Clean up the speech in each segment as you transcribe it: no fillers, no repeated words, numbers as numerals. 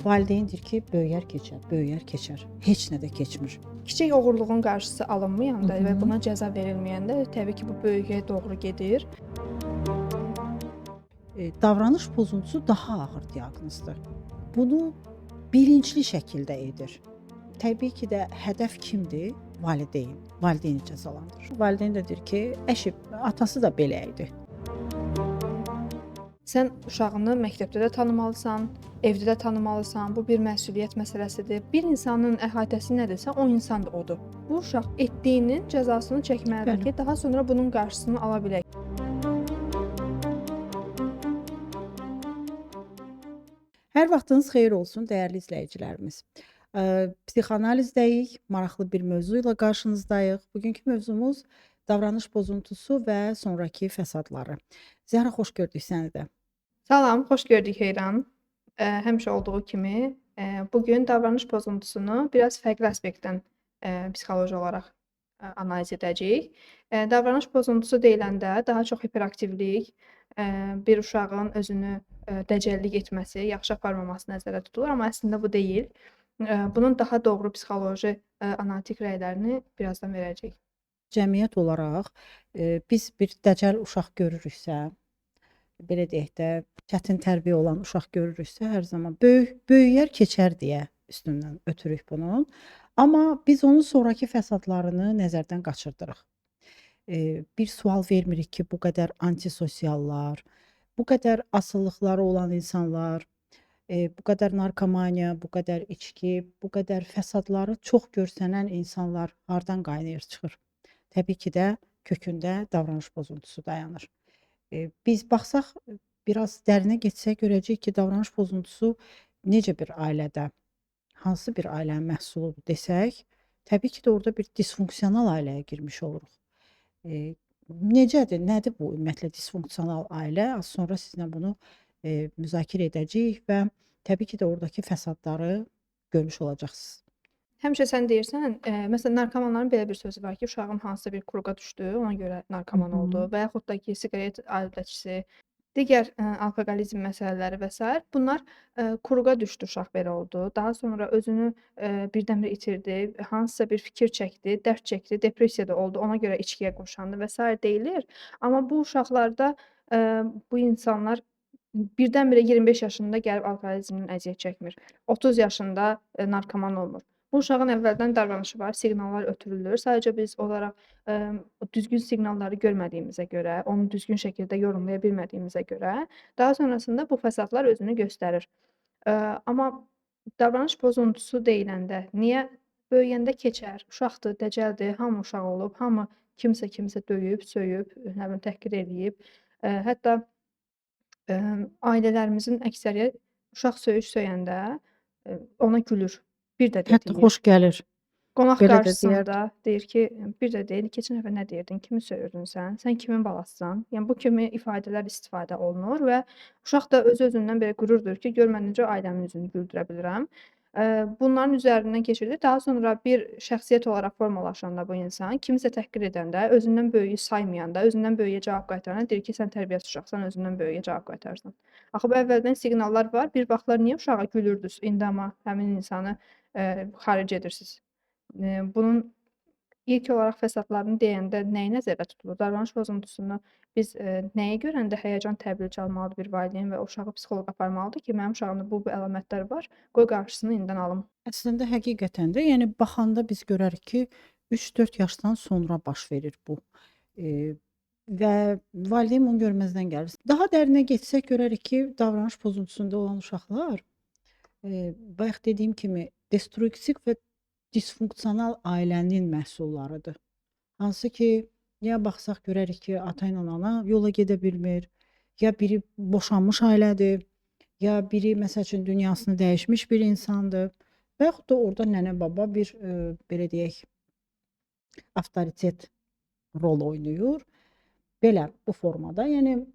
Valideyn deyir ki, böyüyər keçər, böyüyər keçər. Heç nə də keçmir. Kiçik oğurluğun qarşısı alınmayanda və Mhm. buna cəza verilməyəndə təbii ki, bu böyüyə doğru gedir. Davranış pozuntusu daha ağır diaqnozdur. Bunu bilinçli şəkildə edir. Təbii ki də hədəf kimdir? Valideyn. Valideyni cəzalandırır. Valideyn də deyir ki, əşi, atası da belə idi. Sən uşağını məktəbdə də tanımalısan, evdə də tanımalısan. Bu bir məsuliyyət məsələsidir. Bir insanın əhatəsi nədirsə, o insan da odur. Bu uşaq etdiyinin cəzasını çəkməlidir Bəli. ki, daha sonra bunun qarşısını ala bilək. Hər vaxtınız xeyir olsun, dəyərli izləyicilərimiz. Psixoanalizdəyik, maraqlı bir mövzu ilə qarşınızdayıq. Bugünkü mövzumuz davranış pozuntusu və sonrakı fəsadları. Zəhra, xoş gördük səni də. Salam, xoş gördük Heyran. Həmişə olduğu kimi, bu gün davranış pozuntusunu biraz fərqli aspektdən, psixoloji olaraq, analiz edəcəyik. Davranış pozuntusu deyiləndə daha çox hiperaktivlik, bir uşağın özünü, dəcəllik etməsi, yaxşı aparmaması nəzərdə tutulur, amma əslində bu deyil. Bunun daha doğru psixoloji, analitik rəylərini birazdan verəcəyik. Cəmiyyət olaraq biz bir dəcəl uşaq görürüksə, belə deyək də, çətin tərbiyə olan uşaq görürüksə, hər zaman böyüyər keçər deyə üstündən ötürük bunun. Amma biz onun sonrakı fəsadlarını nəzərdən qaçırdırıq. Bir sual vermirik ki, bu qədər antisosiallar, bu qədər asılılıqları olan insanlar, bu qədər narkomaniya, bu qədər içki, bu qədər fəsadları çox görsənən insanlar hardan qaynayır çıxır? Təbii ki də kökündə davranış pozuntusu dayanır. Biz baxsaq, biraz dərinə getsək görəcəyik ki, davranış pozuntusu necə bir ailədə, hansı bir ailənin məhsuludur desək, təbii ki də orada bir disfunksional ailəyə girmiş oluruq. Necədir, nədir bu ümumiyyətlə disfunksional ailə? Az sonra sizlə bunu müzakirə edəcəyik və təbii ki də oradakı fəsadları görmüş olacaqsınız. Həmişə sən deyirsən, məsələn, narkomanların belə bir sözü var ki, uşağım hansısa bir kruqa düşdü, ona görə narkoman oldu və yaxud da ki, siqaret alətçisi, digər, alkoqolizm məsələləri və sair. Bunlar, kruqa düşdü, uşaq belə oldu. Daha sonra özünü, birdən-birə itirdi, hansısa bir fikir çəkdi, dərd çəkdi, depressiyada oldu, ona görə içkiyə qoşandı və sair deyilir. Amma bu uşaqlarda, bu insanlar birdən-birə 25 yaşında gəlib alkoqolizmdən əziyyət çəkmir. 30 yaşında, narkoman olmur. Bu uşağın əvvəldən davranışı var, siqnallar ötürülür. Sadəcə biz olaraq, düzgün siqnalları görmədiyimizə görə, onu düzgün şəkildə yorumlaya bilmədiyimizə görə, daha sonrasında bu fəsadlar özünü göstərir. Amma davranış pozuntusu deyiləndə niyə böyüyəndə keçər, uşaqdır, dəcəldir, hamı uşaq olub, hamı kimsə döyüb, söyüb, nə bilim təhqir eləyib. Hətta, ailələrimizin əksəriyyət uşaq söyəndə, ona gülür. Bir də Hətta deyir. xoş gəlir. Qonaq Belə də deyər. qarşısında deyir ki, bir də deyir, "Keçən dəfə nə deyirdin? Kimi söyürdün sən? Sən kimin balasısan?" Yəni bu kimi ifadələr istifadə olunur və uşaq da öz-özündən belə qürur duyur ki, "Gör mən necə ailəmin üzünü güldürə bilirəm." Bunların üzərindən keçirir. Daha sonra bir şəxsiyyət olaraq formalaşanda bu insan kimisə təhqir edəndə, özündən böyüyü saymayanda, özündən böyüyə cavab qaytaranda deyir ki, "Sən tərbiyəsiz uşaqsan, özündən böyüyə cavab qaytarırsan." Axı bu əvvəldən siqnallar var. Bir vaxtlar niyə uşağa gülürdünüz, indi amma həmin insanı, xaric edirsiniz? Bunun ilk olaraq fəsadlarını deyəndə nəyi nəzərdə tutulur? Davranış pozuntusunu biz, nəyə görəndə həyəcan təbili çalmalıdır bir valideyn və uşağı psixoloqa aparmalıdır ki, mənim uşağımda bu əlamətlər var, qoy qarşısını indidən alım. Əslində həqiqətən də, yəni baxanda biz görərik ki, 3-4 yaşdan sonra baş verir bu. Eee, və valideyn bunu görməzdən gəlir. Daha dərinə getsək görərik ki, davranış pozuntusunda olan uşaqlar, bayaq dediyim kimi destruktiv və disfunksional ailənin məhsullarıdır. Hansı ki, ya baxsaq görərik ki, ata ilə ana yola gedə bilmir, ya biri boşanmış ailədir, ya biri məsəl üçün dünyasını dəyişmiş bir insandır və yaxud da orda nənə-baba bir, belə deyək, avtoritet rol oynayır. Belə, bu formada. Yəni,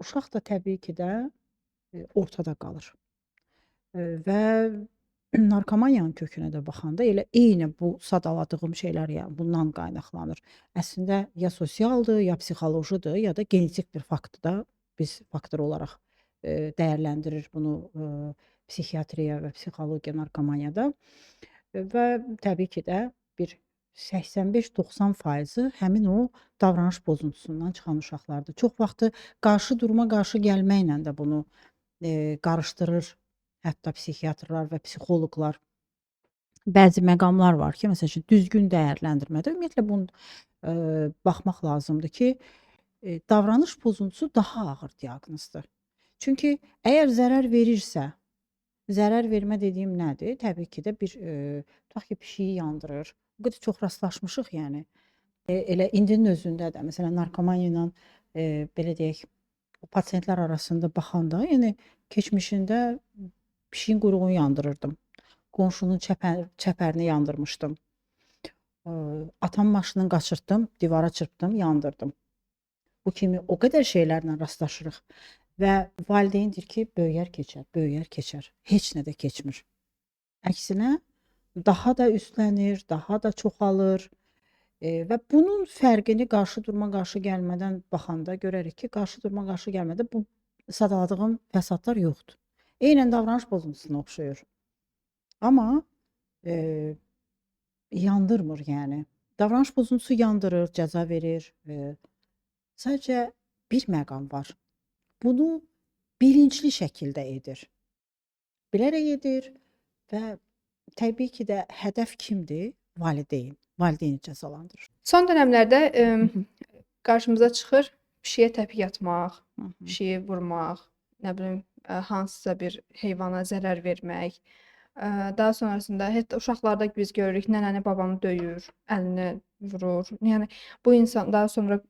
uşaq da təbii ki də, ortada qalır. Və narkomaniyanın kökünə də baxanda elə eyni bu sadaladığım şeylər bundan qaynaqlanır. Əslində ya sosialdır, ya psixolojidir, ya da genetik bir faktdır da biz faktor olaraq, dəyərləndirir bunu, psixiatriya və psixologiya narkomaniyada. Və təbii ki də bir 85-90% həmin o davranış pozuntusundan çıxan uşaqlardır. Çox vaxtı qarşı durma, qarşı gəlməklə də bunu qarışdırır hətta psixiatrlar və psixoloqlar. Bəzi məqamlar var ki, məsəl üçün düzgün dəyərləndirmədə ümumiyyətlə bunu baxmaq lazımdır ki, davranış pozuntusu daha ağır diaqnozdur. Çünki əgər zərər verirsə, zərər vermə dediyim nədir? Təbii ki də bir tutaq ki, pişiyi yandırır. Bu qədər çox rastlaşmışıq yəni. Elə indinin özündə də məsələn narkomaniya ilə belə deyək, o pasientlər arasında baxanda, yəni keçmişində pişiyin quyruğunu yandırırdım. Qonşunun çəpərini yandırmışdım. Atamın maşınını qaçırtdım, divara çırpdım, yandırdım. Bu kimi o qədər şeylərlə rastlaşırıq və valideyndir ki, böyüyər keçər, böyüyər keçər. Heç nə də keçmir. Əksinə daha da üstlənir, daha da çoxalır. Və bunun fərqini qarşı durma, qarşı gəlmədən baxanda görərik ki, qarşı durma, qarşı gəlmədə bu sadaladığım fəsadlar yoxdur. Eynən davranış pozuntusuna oxşayır. Amma yandırmır yəni. Davranış pozuntusu yandırır, cəza verir. Sadəcə bir məqam var. Bunu bilinçli şəkildə edir. Bilərək edir və təbii ki də hədəf kimdir? Valideyn. Valideyni cəzalandırır. Son dönəmlərdə qarşımıza çıxır pişiyə təpik atmaq, pişiyi vurmaq, nə bilim, hansısa bir heyvana zərər vermək. Daha sonrasında hətta uşaqlarda biz görürük, nənəni, babanı döyür, əlini vurur. Yəni bu insan daha sonra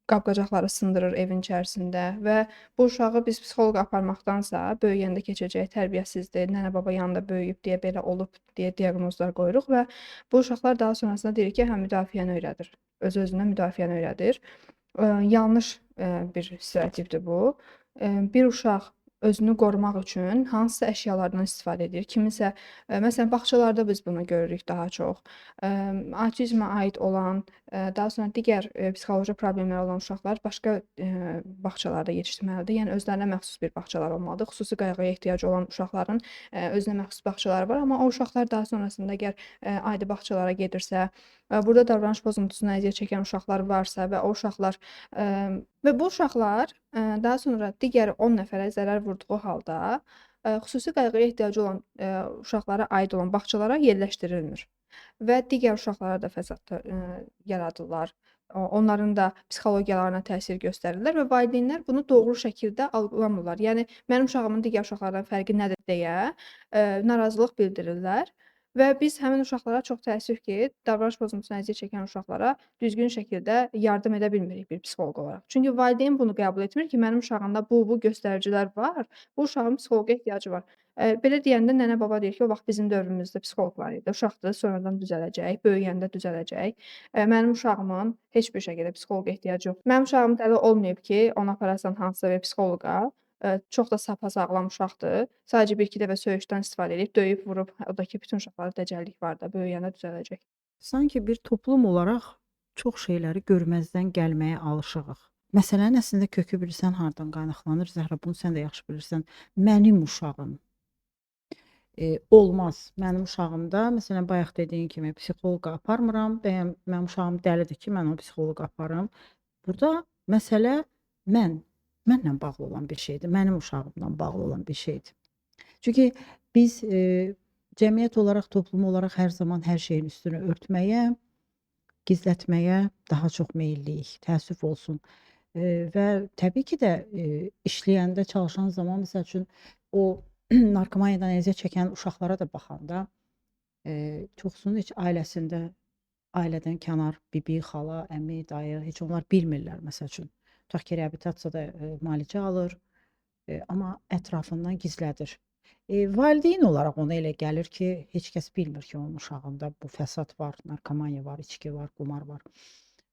qab-qacaqları sındırır evin içərisində və bu uşağı biz psixoloqa aparmaqdansa, böyüyəndə keçəcək tərbiyəsizdir, nənə-baba yanında böyüyüb deyə belə olub deyə diaqnozlar qoyuruq və bu uşaqlar daha sonrasında deyir ki, hə müdafiəni öyrədir. Öz-özünə müdafiəni öyrədir. Yanlış bir stereotipdir bu. Bir uşaq özünü qorumaq üçün hansısa əşyalardan istifadə edir. Kiminsə, məsələn, bağçalarda biz bunu görürük daha çox. Autizmə aid olan, daha sonra digər psixoloji problemləri olan uşaqlar başqa bağçalarda yetişdirməlidir. Yəni özlərinə məxsus bir bağçalar olmalıdır. Xüsusi qayğıya ehtiyacı olan uşaqların özünə məxsus bağçaları var, amma o uşaqlar daha sonrasında əgər adi bağçalara gedirsə, burada davranış pozuntusuna əziyyət çəkən uşaqlar varsa və o uşaqlar və bu uşaqlar daha sonra digər 10 nəfərə zərər vurduğu halda xüsusi qayğıya ehtiyacı olan uşaqlara aid olan bağçalara yerləşdirilmir və digər uşaqlara da fəsad yaradırlar. Onların da psixologiyalarına təsir göstərirlər və valideynlər bunu doğru şəkildə algılamırlar. Yəni mənim uşağımın digər uşaqlardan fərqi nədir deyə narazılıq bildirirlər. Və biz həmin uşaqlara çox təəssüf ki, davranış pozuntusuna əziyyət çəkən uşaqlara düzgün şəkildə yardım edə bilmirik bir psixoloq olaraq. Çünki valideyn bunu qəbul etmir ki, mənim uşağımda bu göstəricilər var, bu uşağın psixoloqa ehtiyacı var. Belə deyəndə nənə-baba deyir ki, o vaxt bizim dövrümüzdə psixoloq var idi. Uşaqdır, sonradan düzələcək, böyüyəndə düzələcək. Mənim uşağımın heç bir şəkildə psixoloqa ehtiyacı yoxdur. Mənim uşağım dəli olmayıb ki, onu aparasan hansısa bir psixoloqa. Çox da sapa-sağlam uşaqdır. Sadəcə 1-2 dəfə söyüşdən istifadə edib, döyüb, vurub. Odakı bütün uşaqlarda dəcəllik var da, böyüyəndə düzələcək. Sanki bir toplum olaraq çox şeyləri görməzdən gəlməyə alışığıq. Məsələnin əslində kökü bilirsən hardan qaynaqlanır? Zəhra, bunu sən də yaxşı bilirsən. Mənim uşağım olmaz. Mənim uşağımda, məsələn, bayaq dediyin kimi psixoloqa aparmıram. Bəyəm mənim uşağım dəlidir ki, mən onu psixoloqa aparım. Burada məsələ mənlə bağlı olan bir şeydir. Mənim uşağımla bağlı olan bir şeydir. Çünki biz cəmiyyət olaraq, toplum olaraq hər zaman hər şeyin üstünü örtməyə, gizlətməyə daha çox meyilliyik. Təəssüf olsun. Və təbii ki də işləyəndə, çalışan zaman, məsəl üçün, o narkomaniyadan əziyyət çəkən uşaqlara da baxanda çoxsunun heç ailədən kənar bibi, xala, əmi, dayı, heç onlar bilmirlər, məsəl üçün. Tutaq ki, reabilitasiyada müalicə alır, amma ətrafından gizlədir. Valideyn olaraq ona elə gəlir ki, heç kəs bilmir ki, onun uşağında bu fəsad var, narkomaniya var, içki var, qumar var.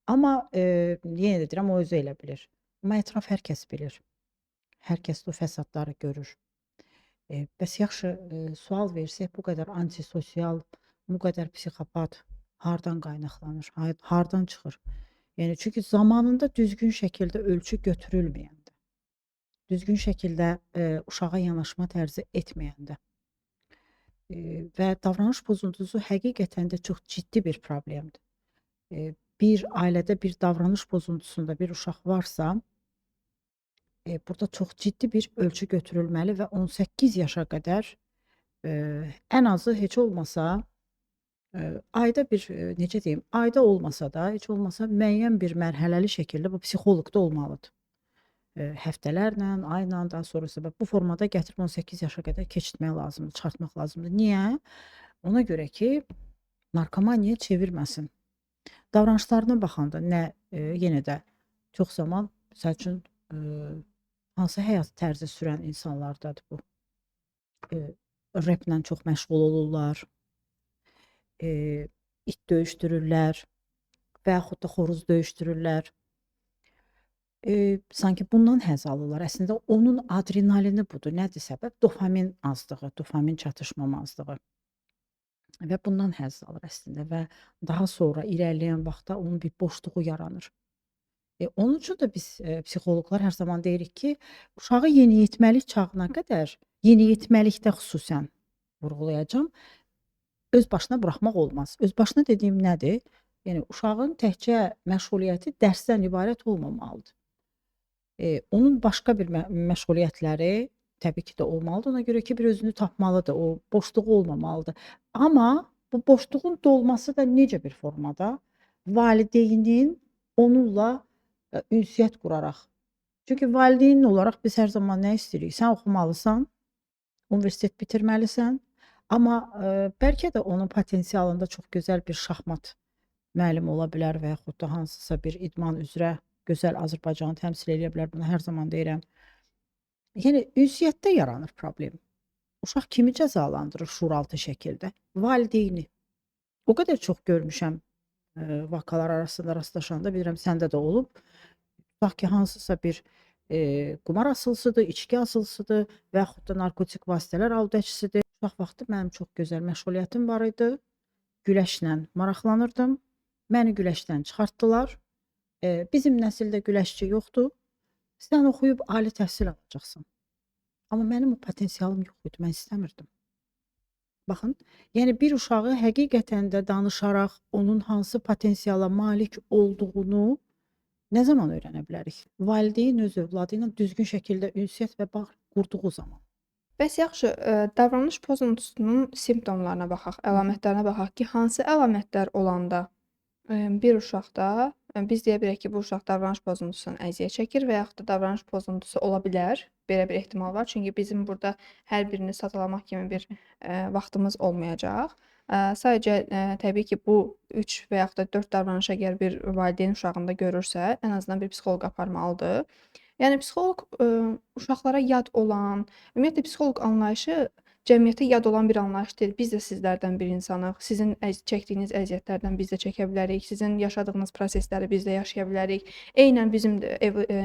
Amma yenə də deyirəm, o özü elə bilir. Amma ətraf hər kəs bilir. Hər kəs o fəsadları görür. Bəs yaxşı, sual versək, bu qədər antisosial, bu qədər psixopat hardan qaynaqlanır, hardan çıxır? Yəni çünki zamanında düzgün şəkildə ölçü götürülməyəndə. düzgün şəkildə uşağa yanaşma tərzi etməyəndə və davranış pozuntusu həqiqətən də çox ciddi bir problemdir. Bir ailədə bir davranış pozuntusunda bir uşaq varsa, burada çox ciddi bir ölçü götürülməli və 18 yaşa qədər ən azı heç olmasa ayda bir, necə deyim, ayda olmasa da, heç olmasa müəyyən bir mərhələli şəkildə bu psixoloqda olmalıdır. Həftələrlə, ayla, daha sonrası və bu formada gətirib 18 yaşa qədər keçirtmək lazımdır, çıxartmaq lazımdır. Niyə? Ona görə ki, narkomaniyaya çevirməsin. Davranışlarına baxanda yenə də çox zaman, məsəl üçün, hansı həyat tərzi sürən insanlardadır bu? Replə çox məşğul olurlar, it döyüşdürürlər və yaxud da xoruz döyüşdürürlər. Sanki bundan həzz alırlar. Əslində onun adrenalini budur. Nədir səbəb? Dopamin azlığı, dopamin çatışmamazlığı və bundan həzz alır əslində və daha sonra irəliləyən vaxtda onun bir boşluğu yaranır. Onun üçün də biz psixoloqlar hər zaman deyirik ki, uşağı yeniyetməlik çağına qədər, yeniyetməlikdə xüsusən vurğulayacağam, öz başına buraxmaq olmaz. Öz başına dediyim nədir? Yəni uşağın təkcə məşğuliyyəti dərsdən ibarət olmamalıdır. Onun başqa bir məşğuliyyətləri təbii ki də olmalıdır. Ona görə ki, bir özünü tapmalıdır, o boşluğu olmamalıdır. Amma bu boşluğun dolması da necə bir formada? Valideynin onunla ünsiyyət quraraq. Çünki valideyn olaraq biz hər zaman nə istəyirik? Sən oxumalısan, universitet bitirməlisən, amma bəlkə də onun potensialında çox gözəl bir şahmat müəllim ola bilər və yaxud da hansısa bir idman üzrə gözəl Azərbaycanı təmsil edə bilər. Bunu hər zaman deyirəm. Yəni ünsiyyətdə yaranır problem. Uşaq kimi cəzalandırır şuuraltı şəkildə? Valideyni. O qədər çox görmüşəm vakalar arasında rastlaşanda, bilirəm səndə də olub. Tutaq ki, hansısa bir qumar asılsıdır, içki asılsıdır və yaxud da narkotik vasitələr aludəçisidir. Uşaq vaxtı mənim çox gözəl məşğuliyyətim var idi. Güləşlə maraqlanırdım. Məni güləşdən çıxartdılar. Bizim nəsildə güləşçi yoxdur. Sən oxuyub ali təhsil alacaqsan. Amma mənim o potensialım yox idi, mən istəmirdim. Baxın, yəni bir uşağı həqiqətən də danışaraq onun hansı potensiala malik olduğunu nə zaman öyrənə bilərik? Valideyn öz övladı ilə düzgün şəkildə ünsiyyət və bağ qurduğu zaman. Bəs yaxşı, davranış pozuntusunun simptomlarına baxaq, əlamətlərinə baxaq ki, hansı əlamətlər olanda bir uşaqda biz deyə bilərik ki, bu uşaq davranış pozuntusundan əziyyət çəkir və yaxud da davranış pozuntusu ola bilər. Belə bir ehtimal var. Çünki bizim burada hər birini sadalamaq kimi bir vaxtımız olmayacaq. Sadəcə təbii ki, bu 3 və yaxud da 4 davranış əgər bir valideyn uşağında görürsə, ən azından bir psixoloqa aparmalıdır. Yəni psixoloq uşaqlara yad olan, ümumiyyətlə psixoloq anlayışı cəmiyyətə yad olan bir anlayış deyil. Biz də sizlərdən bir insanıq. Sizin çəkdiyiniz əziyyətlərdən biz də çəkə bilərik. Sizin yaşadığınız prosesləri biz də yaşaya bilərik. Eynən bizim də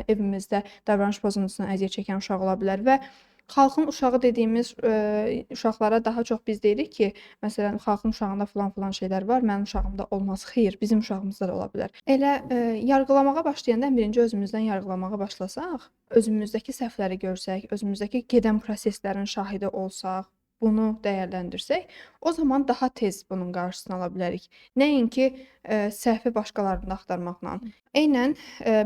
evimizdə davranış pozuntusundan əziyyət çəkən uşaq ola bilər və xalqın uşağı dediyimiz uşaqlara daha çox biz deyirik ki, məsələn, xalqın uşağında filan şeylər var, mənim uşağımda olmaz. Xeyr, bizim uşağımızda da ola bilər. Elə yargılamağa başlayanda ən birinci özümüzdən yargılamağa başlasaq, özümüzdəki səhvləri görsək, özümüzdəki gedən proseslərin şahidi olsaq, bunu dəyərləndirsək, o zaman daha tez bunun qarşısını ala bilərik. Nəinki səhvi başqalarında axtarmaqla. Eynən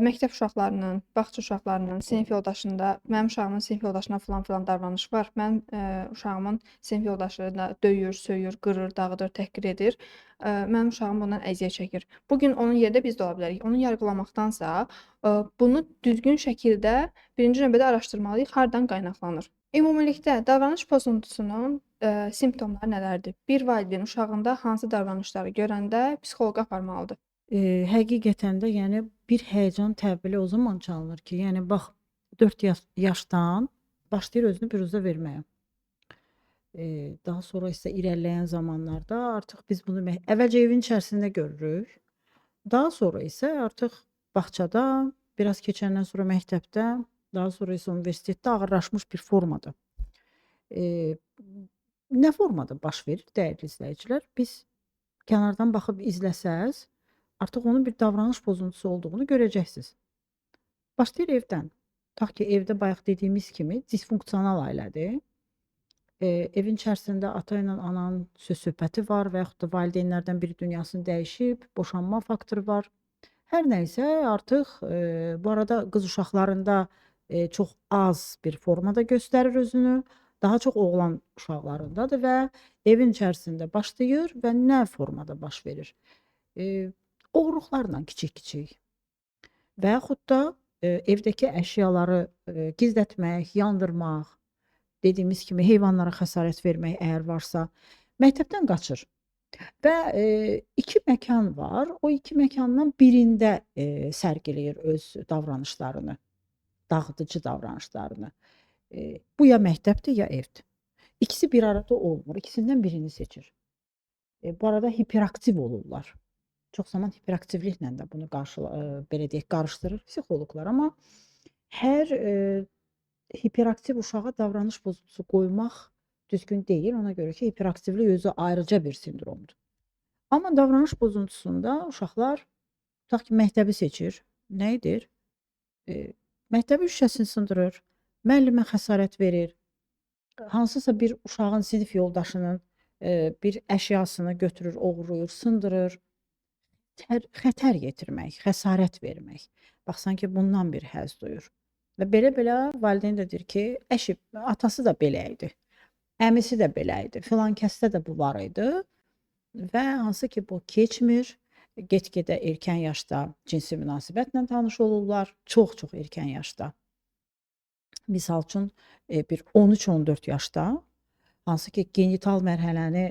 məktəb uşaqlarının, bağça uşaqlarının sinif yoldaşında mənim uşağımın sinif yoldaşına filan davranış var. Mənim uşağımın sinif yoldaşı da döyür, söyür, qırır, dağıdır, təhqir edir. Mənim uşağım bundan əziyyət çəkir. Bu gün onun yerində biz də ola bilərik. Onu yargılamaqdansa, bunu düzgün şəkildə birinci növbədə araşdırmalıyıq, hardan qaynaqlanır. Ümumilikdə davranış pozuntusunun simptomları nələrdir? Bir valideyn uşağında hansı davranışları görəndə psixoloqa aparmalıdır? Həqiqətən də yəni bir həyəcan təbili o zaman çalınır ki, yəni bax 4 yaşdan başlayır özünü büruzə verməyə. Daha sonra isə irəliləyən zamanlarda artıq biz bunu əvvəlcə evin içərisində görürük. Daha sonra isə artıq bağçada, biraz keçəndən sonra məktəbdə, daha sonra isə universitetdə ağırlaşmış bir formada. Nə formada baş verir, dəyərli izləyicilər? Biz kənardan baxıb izləsəz, artıq onun bir davranış pozuntusu olduğunu görəcəksiniz. Başlayır evdən. Tutaq ki, evdə bayaq dediyimiz kimi disfunksional ailədir. Evin içərisində ata ilə ananın söz-söhbəti var və yaxud da valideynlərdən biri dünyasını dəyişib, boşanma faktoru var. Hər nə isə artıq, bu arada qız uşaqlarında, çox az bir formada göstərir özünü, daha çox oğlan uşaqlarındadır və evin içərisində başlayır və nə formada baş verir? Oğurluqlarla kiçik-kiçik və yaxud da, evdəki əşyaları, gizlətmək, yandırmaq, dediyimiz kimi heyvanlara xəsarət vermək əgər varsa, məktəbdən qaçır və, 2 məkan var. O 2 məkandan birində, sərgiləyir öz davranışlarını, dağıdıcı davranışlarını. Bu ya məktəbdir, ya evdir. İkisi bir arada olmur. İkisindən birini seçir. Bu arada hiperaktiv olurlar. Çox zaman hiperaktivliklə də bunu belə deyək, qarışdırır psixoloqlar. Amma hər, hiperaktiv uşağa davranış pozuntusu qoymaq düzgün deyil. Ona görə ki, hiperaktivlik özü ayrıca bir sindromdur. Amma davranış pozuntusunda uşaqlar tutaq ki, məktəbi seçir. Nə edir? Məktəbin şüşəsini sındırır, müəllimə xəsarət verir, hansısa bir uşağın, sinif yoldaşının, bir əşyasını götürür, oğurlayır, sındırır. Xətər yetirmək, xəsarət vermək. Baxsan ki, bundan bir həzz duyur. Və belə-belə valideyn də deyir ki, əşi, atası da belə idi, əmisi də belə idi, filan kəsdə də bu var idi və hansı ki, bu keçmir, get-gedə erkən yaşda cinsi münasibətlə tanış olurlar, çox-çox erkən yaşda. Misal üçün, bir 13-14 yaşda, hansı ki, genital mərhələni,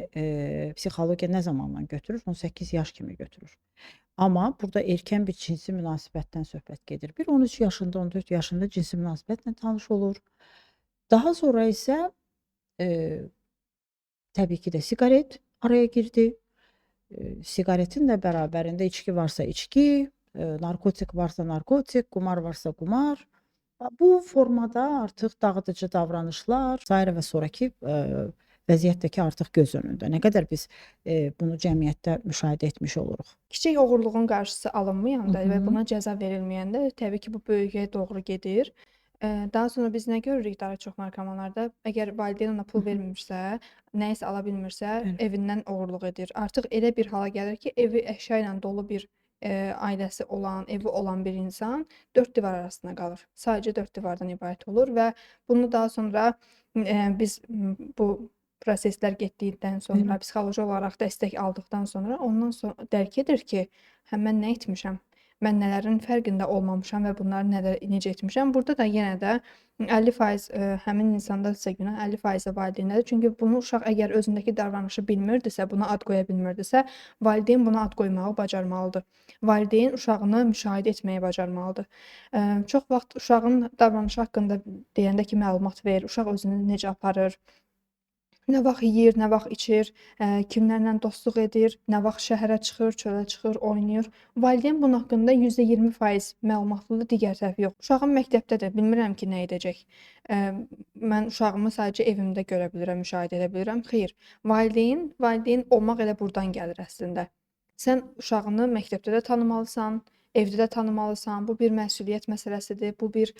psixologiya nə zamandan götürür? 18 yaş kimi götürür. Amma burada erkən bir cinsi münasibətdən söhbət gedir. Bir 13 yaşında, 14 yaşında cinsi münasibətlə tanış olur. Daha sonra isə, təbii ki də siqaret araya girdi. Siqaretin də bərabərində içki varsa içki, narkotik varsa narkotik, qumar varsa qumar. Bu formada artıq dağıdıcı davranışlar sairə və sonrakı, vəziyyətdəki artıq göz önündə. Nə qədər biz, bunu cəmiyyətdə müşahidə etmiş oluruq. Kiçik oğurluğun qarşısı alınmayanda Hı və hı. buna cəza verilməyəndə təbii ki, bu böyüyə doğru gedir. Daha sonra biz nə görürük daha çox narkomanlarda? Əgər valideyn ona Hı pul hı. vermirsə, nəyisə ala bilmirsə, Bəli. evindən oğurluq edir. Artıq elə bir hala gəlir ki, evi əşya ilə dolu bir, ailəsi olan, evi olan bir insan 4 divar arasında qalır. Sadəcə 4 divardan ibarət olur və bunu daha sonra, biz, bu proseslər getdikdən sonra, Bəli. psixoloji olaraq dəstək aldıqdan sonra ondan dərk edir ki, hə mən nə etmişəm? Mən nələrin fərqində olmamışam və bunları necə etmişəm? Burada da yenə də 50% həmin insandadırsa günah, 50% də valideynlədir. Çünki bunu uşaq əgər özündəki davranışı bilmirdisə, buna ad qoya bilmirdisə, valideyn buna ad qoymağı bacarmalıdır. Valideyn uşağını müşahidə etməyi bacarmalıdır. Çox vaxt uşağın davranışı haqqında deyəndə ki, məlumat ver, uşaq özünü necə aparır, nə vaxt yeyir, nə vaxt içir, kimlərlə dostluq edir, nə vaxt şəhərə çıxır, çölə çıxır, oynayır. Valideyn bunun haqqında %20% məlumatlıdır, digər tərəf yox. Uşağım məktəbdədir, bilmirəm ki, nə edəcək. Mən uşağımı sadəcə evimdə görə bilirəm, müşahidə edə bilirəm. Xeyr, valideyn olmaq elə burdan gəlir əslində. Sən uşağını məktəbdə də tanımalısan, evdə də tanımalısan. Bu bir məsuliyyət məsələsidir, bu bir,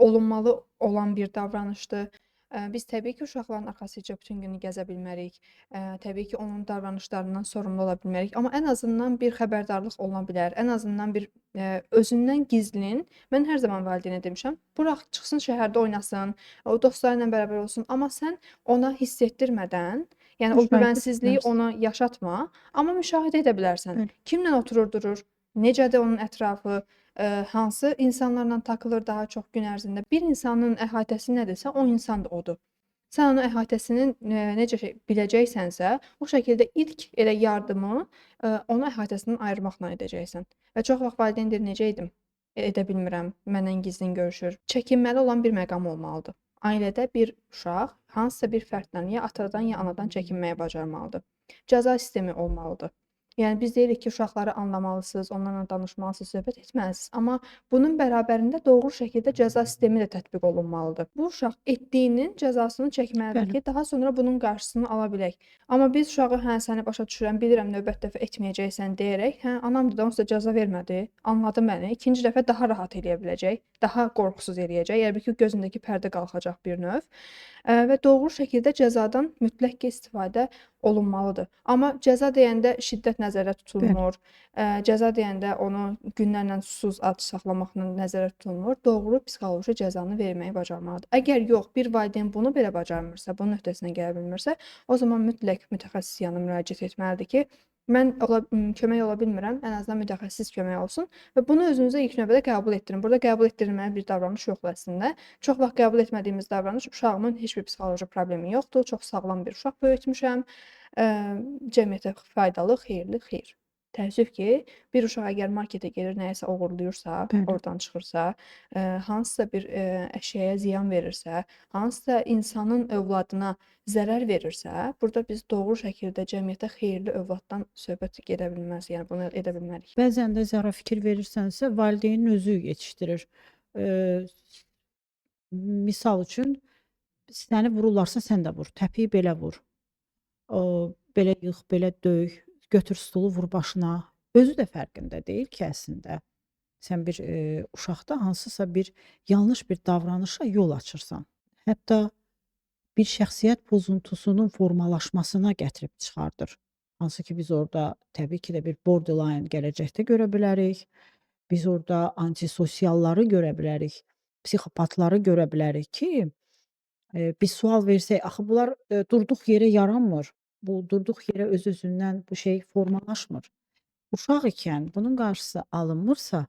olunmalı olan bir davranışdır. Biz təbii ki, uşaqların arxasıca bütün günü gəzə bilmərik. Təbii ki, onun davranışlarından sorumlu ola bilmərik. Amma ən azından bir xəbərdarlıq oluna bilər. Ən azından bir, özündən gizlin. Mən hər zaman valideynə demişəm, burax çıxsın şəhərdə oynasın, o dostları ilə bərabər olsun. Amma sən ona hiss etdirmədən, yəni o Müşahidə güvənsizliyi etməlisən. ona yaşatma, amma müşahidə edə bilərsən. Bəli. Kimlə oturur durur, necədir onun ətrafı, hansı insanlarla takılır daha çox gün ərzində. Bir insanın əhatəsi nədirsə, o insan da odur. Sən onun əhatəsinin, necə biləcəksənsə, o şəkildə ilk elə yardımı, onu əhatəsindən ayırmaqla edəcəksən. Və çox vaxt valideyn deyir, necə edim? Edə bilmirəm, məndən gizlin görüşür. Çəkinməli olan bir məqam olmalıdır. Ailədə bir uşaq hansısa bir fərddən, ya atadan, ya anadan çəkinməyi bacarmalıdır. Cəza sistemi olmalıdır. Yəni biz deyirik ki, uşaqları anlamalısınız, onlarla danışmalısınız, söhbət etməlisiniz. Amma bunun bərabərində doğru şəkildə cəza sistemi də tətbiq olunmalıdır. Bu uşaq etdiyinin cəzasını çəkməlidir Bəli. ki, daha sonra bunun qarşısını ala bilək. Amma biz uşağı hə səni başa düşürəm, bilirəm növbət dəfə etməyəcəksən deyərək, hə anamdır da onsuz da cəza vermədi, anladı məni. İkinci dəfə daha rahat eləyə biləcək, daha qorxusuz eləyəcək. Yəqin ki, gözündəki pərdə qalxacaq bir növ. Və doğru şəkildə cəzadan mütləq ki, istifadə olunmalıdır. Amma cəza deyəndə şiddət nəzərdə Bəli. tutulmur. Cəza deyəndə onu günlərlə susuz, ac saxlamaqla nəzərdə tutulmur. Doğru psixoloji cəzanı verməyi bacarmalıdır. Əgər yox, bir valideyn bunu belə bacarmırsa, bunun öhdəsindən gələ bilmirsə, o zaman mütləq mütəxəssis yanına müraciət etməlidir ki, mən kömək ola bilmirəm, ən azından mütəxəssis kömək olsun və bunu özünüzə ilk növbədə qəbul etdirin. Burada qəbul etdirilməli bir davranış yoxdur əslində. Çox vaxt qəbul etmədiyimiz davranış uşağımın heç bir psixoloji problemi yoxdur, çox sağlam bir uşaq böyütmüşəm, cəmiyyətə faydalı, xeyirli, xeyr. Təəssüf ki, bir uşaq əgər marketə gedir, nəyəsə oğurlayırsa, Bəli. oradan çıxırsa, hansısa bir əşyaya ziyan verirsə, hansısa insanın övladına zərər verirsə, burada biz doğru şəkildə cəmiyyətə xeyirli övladdan söhbət gedə bilməz. Yəni bunu edə bilmərik. Bəzən də zərər fikir verirsənsə, valideynin özü yetişdirir. Eee, misal üçün, səni vururlarsa sən də vur, təpiyi belə vur. Belə yığ, belə döy, götür stulu vur başına. Özü də fərqində deyil ki, əslində. Sən bir uşaqda hansısa bir yanlış bir davranışa yol açırsan. Hətta bir şəxsiyyət pozuntusunun formalaşmasına gətirib çıxardır. Hansı ki, biz orada təbii ki də bir borderline gələcəkdə görə bilərik. Biz orada antisosialları görə bilərik, psixopatları görə bilərik ki, biz sual versək, axı bunlar durduq yerə yaranmır. Bu durduq yerə öz-özündən bu şey formalaşmır. Uşaq ikən bunun qarşısı alınmırsa,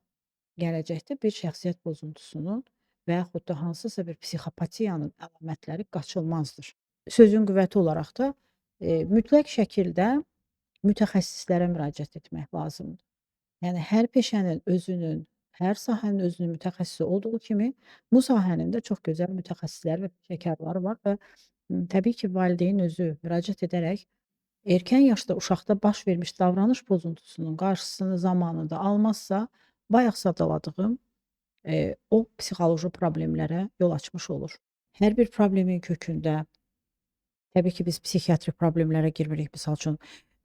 gələcəkdə bir şəxsiyyət pozuntusunun və yaxud da hansısa bir psixopatiyanın əlamətləri qaçılmazdır. Sözün qüvvəti olaraq da mütləq şəkildə mütəxəssislərə müraciət etmək lazımdır. Yəni hər peşənin özünün, hər sahənin özünün mütəxəssisi olduğu kimi, bu sahənin də çox gözəl mütəxəssisləri və peşəkarları var və təbii ki, valideyn özü müraciət edərək erkən yaşda uşaqda baş vermiş davranış pozuntusunun qarşısını zamanında almazsa, bayaq sadaladığım o psixoloji problemlərə yol açmış olur. Hər bir problemin kökündə təbii ki, biz psixiatrik problemlərə girmirik. Misal üçün,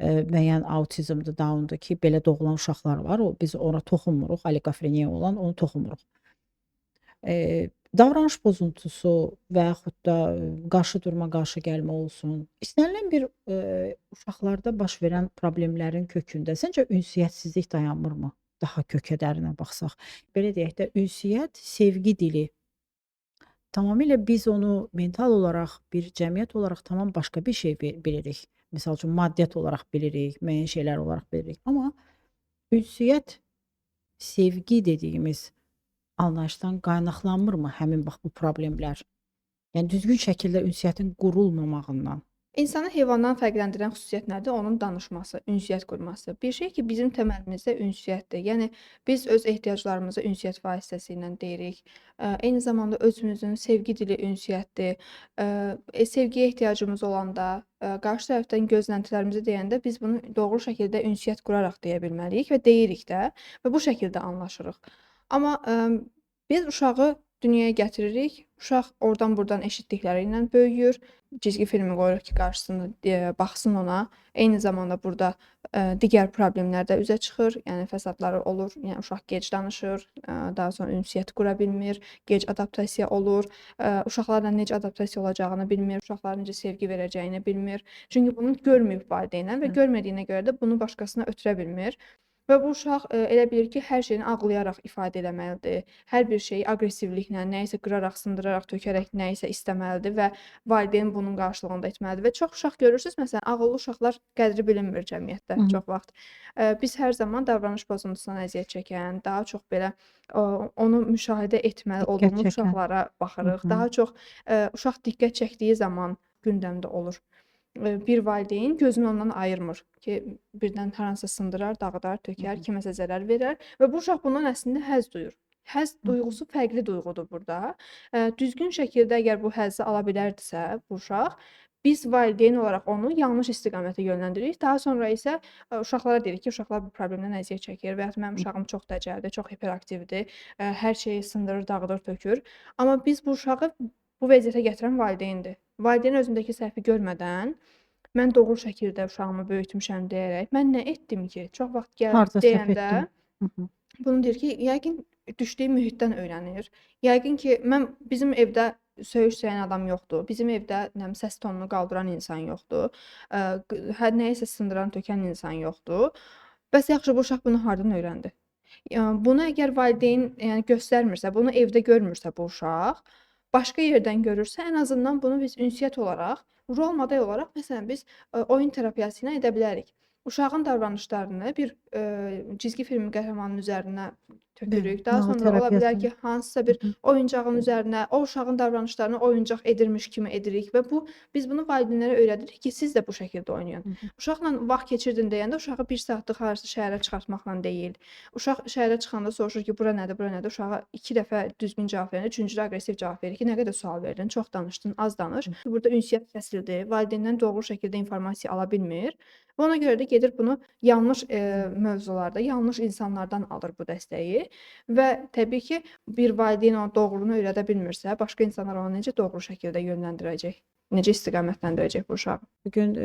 müəyyən autizmdir, Downdur ki, belə doğulan uşaqlar var. Biz ona toxunmuruq, oligofreniya olan, onu toxunmuruq. Davranış pozuntusu və yaxud da qarşı durma, qarşı gəlmə olsun. İstənilən bir uşaqlarda baş verən problemlərin kökündə səncə ünsiyyətsizlik dayanmırmı? Daha kökədərinə baxsaq. Belə deyək də, ünsiyyət sevgi dili. Tamamilə biz onu mental olaraq, bir cəmiyyət olaraq tamam başqa bir şey bilirik. Misal üçün, maddiyyat olaraq bilirik, müəyyən şeylər olaraq bilirik. Amma ünsiyyət, sevgi dediyimiz anlayışdan qaynaqlanmırmı həmin bax bu problemlər? Yəni düzgün şəkildə ünsiyyətin qurulmamağından. İnsanı heyvandan fərqləndirən xüsusiyyət nədir? Onun danışması, ünsiyyət qurması. Bir şey ki, bizim təməlimizdə ünsiyyətdir. Yəni biz öz ehtiyaclarımızı ünsiyyət vasitəsilə deyirik. Eyni zamanda özümüzün sevgi dili ünsiyyətdir. Sevgiyə ehtiyacımız olanda, qarşı tərəfdən gözləntilərimizi deyəndə biz bunu doğru şəkildə ünsiyyət quraraq deyə bilməliyik və deyirik də və bu şəkildə anlaşırıq. Amma biz uşağı dünyaya gətiririk. Uşaq oradan-burdan eşitdikləri ilə böyüyür. Cizgi filmi qoyuruq ki, qarşısında baxsın ona. Eyni zamanda burada digər problemlər də üzə çıxır. Yəni fəsadları olur. Yəni uşaq gec danışır, daha sonra ünsiyyət qura bilmir, gec adaptasiya olur. Uşaqlarla necə adaptasiya olacağını bilmir, uşaqlara necə sevgi verəcəyini bilmir. Çünki bunu görməyib valideynlər və görmədiyinə görə də bunu başqasına ötürə bilmir. Və bu uşaq elə bilir ki, hər şeyini ağlayaraq ifadə eləməlidir. Hər bir şeyi aqressivliklə, nəyisə qıraraq, sındıraraq, tökərək nəyisə istəməlidir və valideyn bunun qarşılığında etməlidir. Və çox uşaq görürsüz, məsələn, ağıllı uşaqlar qədri bilinmir cəmiyyətdə çox vaxt. Biz hər zaman davranış pozuntusundan əziyyət çəkən, daha çox belə onu müşahidə etməli Diqqət olduğumuz çəkən. uşaqlara baxırıq. Daha çox uşaq diqqət çəkdiyi zaman gündəmdə olur. Bir valideyn gözünü ondan ayırmır ki, birdən hər hansısa sındırar, dağıdar, tökər, kiməsə zərər verər və bu uşaq bundan əslində həzz duyur. Həzz duyğusu fərqli duyğudur burada. Düzgün şəkildə əgər bu həzzi ala bilərdisə bu uşaq, biz valideyn olaraq onu yanlış istiqamətə yönləndiririk. Daha sonra isə uşaqlara deyirik ki, uşaqlar bu problemdən əziyyət çəkir və ya mənim uşağım çox dəcəldir, çox hiperaktivdir, hər şeyi sındırır, dağıdır, tökür. Amma biz bu uşağı bu vəziyyətə gətirən valideyndir. Valideyn özündəki səhvi görmədən mən doğru şəkildə uşağımı böyütmüşəm deyərək, mən nə etdim ki? Çox vaxt gəlib Harda səhv deyəndə etdim? Hı hı. bunu deyir ki, yəqin düşdüyü mühitdən öyrənir. Yəqin ki, bizim evdə söyüş söyən adam yoxdur. Bizim evdə nə bilim səs tonunu qaldıran insan yoxdur. Hər nəyisə sındıran, tökən insan yoxdur. Bəs yaxşı bu uşaq bunu hardan öyrəndi? Bunu əgər valideyn yəni göstərmirsə, bunu evdə görmürsə bu uşaq, başqa yerdən görürsə, ən azından bunu biz ünsiyyət olaraq, rol model olaraq məsələn biz oyun terapiyası ilə edə bilərik. Uşağın davranışlarını bir cizgi filmi qəhrəmanının üzərinə tökürük. Daha Nağıl sonra ola bilər terapiyası. ki, hansısa bir Hı hı. oyuncağın üzərinə o uşağın davranışlarını oyuncaq edirmiş kimi edirik və biz bunu valideynlərə öyrədirik ki, siz də bu şəkildə oynayın. Hı hı. Uşaqla vaxt keçirdin deyəndə uşağı 1 saatlıq harasa şəhərə çıxartmaqla deyil. Uşaq şəhərə çıxanda soruşur ki, bura nədir, bura nədir? Uşağa 2 dəfə düzgün cavab verəndə, üçüncüdə aqressiv cavab verir ki, nə qədər sual verdin, çox danışdın, az danış. Burada ünsiyyət kəsildi. Valideyndən doğru şəkildə informasiya ala bilmir. Və ona görə də gedir bunu yanlış mövzularda, yanlış insanlardan alır bu dəstəyi və təbii ki, bir valideyn ona doğruluğunu öyrədə bilmirsə, başqa insanlar onu necə doğru şəkildə yönləndirəcək? Necə istiqamətləndirəcək bu uşağı? Bu gün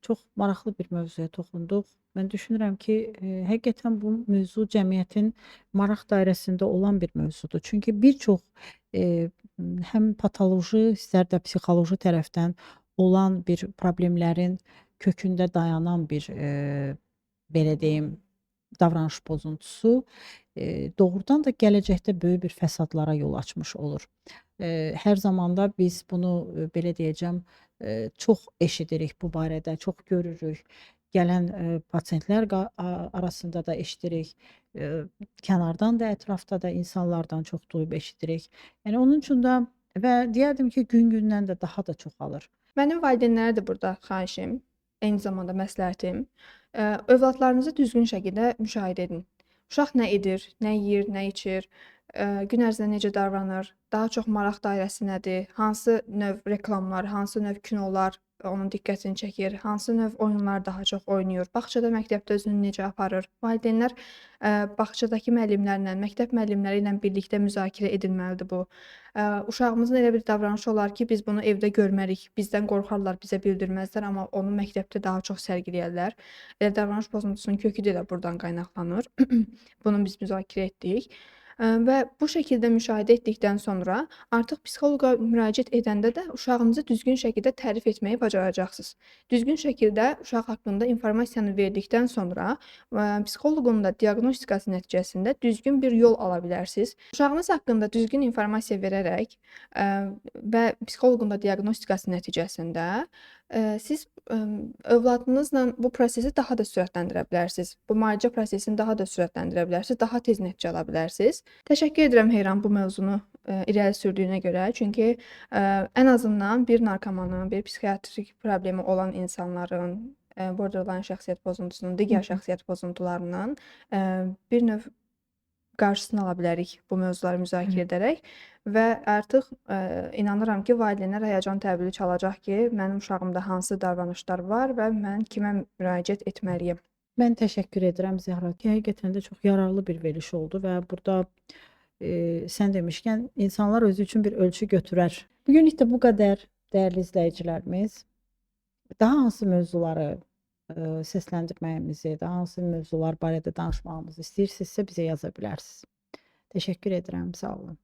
çox maraqlı bir mövzuya toxunduq. Mən düşünürəm ki, həqiqətən bu mövzu cəmiyyətin maraq dairəsində olan bir mövzudur. Çünki bir çox həm patoloji, istər də psixoloji tərəfdən olan bir problemlərin kökündə dayanan bir belə deyim, davranış pozuntusu doğrudan da gələcəkdə böyük bir fəsadlara yol açmış olur. Hər zamanda biz bunu belə deyəcəm, çox eşidirik bu barədə, çox görürük. Gələn pasientlər arasında da eşidirik. Kənardan da, ətrafda da insanlardan çox duyub eşidirik. Yəni onun üçün də və deyərdim ki, gün-gündən də daha da çoxalır. Mənim valideynlərə də burada xahişim, eyni zamanda məsləhətim, övladlarınızı düzgün şəkildə müşahidə edin. Uşaq nə edir, nə yeyir, nə içir, gün ərzində necə davranır, daha çox maraq dairəsi nədir, hansı növ reklamlar, hansı növ kinolar onun diqqətini çəkir, hansı növ oyunlar daha çox oynayır, bağçada, məktəbdə özünü necə aparır. Valideynlər bağçadakı müəllimlərlə, məktəb müəllimləri ilə birlikdə müzakirə edilməlidir bu. Uşağımızın elə bir davranışı olar ki, biz bunu evdə görmərik, bizdən qorxarlar, bizə bildirməzlər, amma onu məktəbdə daha çox sərgiləyərlər. Elə davranış pozuntusunun kökü də elə burdan qaynaqlanır. Bunu biz müzakirə etdik. Və bu şəkildə müşahidə etdikdən sonra artıq psixoloqa müraciət edəndə də uşağınızı düzgün şəkildə tərif etməyi bacaracaqsınız. Düzgün şəkildə uşaq haqqında informasiyanı verdikdən sonra psixoloqun da diaqnostikası nəticəsində düzgün bir yol ala bilərsiniz. Uşağınız haqqında düzgün informasiya verərək və psixoloqun da diaqnostikası nəticəsində siz övladınızla bu prosesi daha da sürətləndirə bilərsiniz. Bu müalicə prosesini daha da sürətləndirə bilərsiniz, daha tez nəticə ala bilərsiniz. Təşəkkür edirəm Heyran bu mövzunu irəli sürdüyünə görə. Çünki ən azından bir narkomanın, bir psixiatrik problemi olan insanların, borderline şəxsiyyət pozuntusunun, digər şəxsiyyət pozuntularının bir növ qarşısını ala bilərik bu mövzuları müzakirə edərək və artıq inanıram ki, valideynlər həyəcan təbili çalacaq ki, mənim uşağımda hansı davranışlar var və mən kimə müraciət etməliyəm. Mən təşəkkür edirəm Zəhra ki, həqiqətən də çox yararlı bir veriliş oldu və burada sən demişkən insanlar özü üçün bir ölçü götürər. Bugünlük də bu qədər dəyərli izləyicilərimiz. Daha hansı mövzuları səsləndirməyimizi, daha hansı mövzular barədə danışmağımızı istəyirsinizsə bizə yaza bilərsiniz. Təşəkkür edirəm, sağ olun.